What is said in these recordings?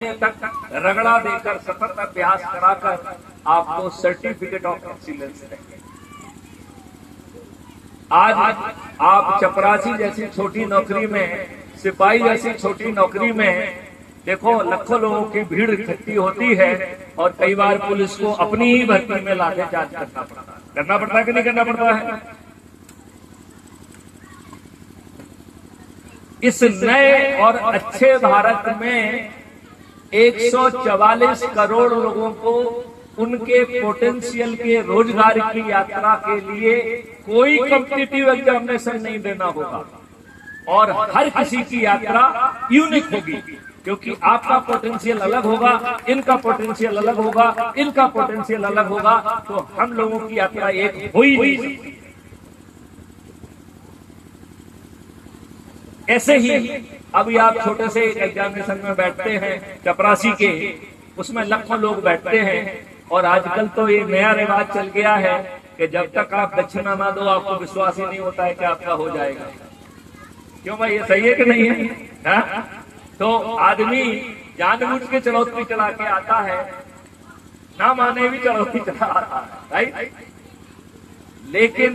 तक रगड़ा देकर सतत अभ्यास कराकर आपको सर्टिफिकेट ऑफ एक्सीलेंस देंगे। आज आप चपरासी जैसी छोटी नौकरी में, सिपाही जैसी छोटी नौकरी में देखो लाखों लोगों की भीड़ इकट्ठी होती है और कई बार पुलिस को अपनी ही भर्ती में लाठीचार्ज करना पड़ता है कि नहीं करना पड़ता है। इस नए और अच्छे भारत में 144 करोड़ लोगों को उनके पोटेंशियल के रोजगार की यात्रा के लिए कोई कॉम्पिटिटिव एग्जामिनेशन नहीं देना होगा और हर किसी की यात्रा यूनिक होगी, क्योंकि आपका पोटेंशियल अलग होगा, इनका पोटेंशियल अलग होगा, इनका पोटेंशियल अलग होगा, तो हम लोगों की यात्रा एक हो ही नहीं सकती। ऐसे ही अभी आप छोटे से एग्जामिनेशन में बैठते हैं चपरासी के, उसमें लाखों लोग बैठते हैं और आजकल तो ये नया रिवाज चल गया है कि जब तक आप दक्षिणा ना दो आपको विश्वास ही नहीं होता है कि आपका हो जाएगा। क्यों भाई, ये सही है कि नहीं है? हा? तो आदमी जानबूझ के चुनौती चला के आता है, ना माने भी चुनौती चला आता है, राइट? लेकिन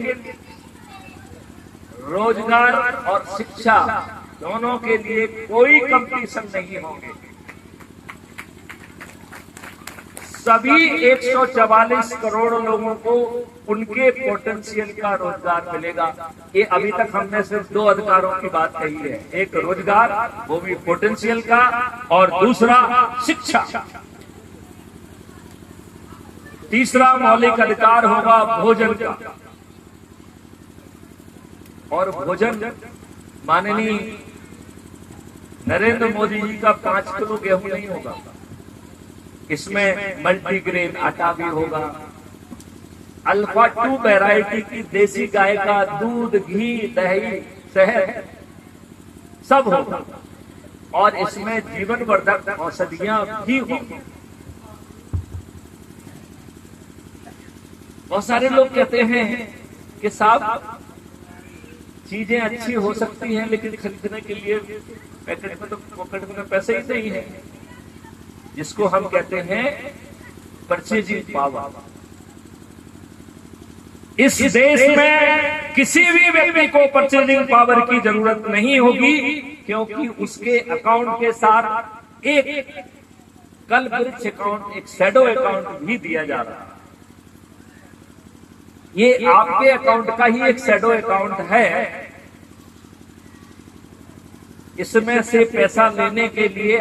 रोजगार और शिक्षा दोनों के लिए कोई कंपटीशन नहीं होंगे। सभी 144 करोड़ लोगों को उनके पोटेंशियल का रोजगार मिलेगा। ये अभी तक हमने सिर्फ 2 अधिकारों की बात कही है, एक रोजगार, वो भी पोटेंशियल का, और दूसरा शिक्षा। तीसरा मौलिक अधिकार होगा भोजन का, और भोजन माननीय नरेंद्र मोदी जी का 5 किलो गेहूं नहीं होगा, इसमें मल्टीग्रेन आटा भी होगा, अल्फा 2 वैरायटी की देसी गाय का दूध, घी, दही, शहद सब होगा, और इसमें जीवनवर्धक औषधियां भी होंगी। बहुत सारे लोग कहते हैं कि साहब चीजें अच्छी हो सकती हैं लेकिन खरीदने के लिए पॉकेट में पैसे ही नहीं है, जिसको हम कहते हैं परचेजिंग पावर। इस देश में किसी भी व्यक्ति को परचेजिंग पावर की जरूरत नहीं होगी, क्योंकि उसके अकाउंट के साथ एक कल वृक्ष अकाउंट, एक शैडो अकाउंट भी दिया जा रहा है। ये आपके अकाउंट का ही एक शैडो अकाउंट है। इसमें से पैसा लेने के लिए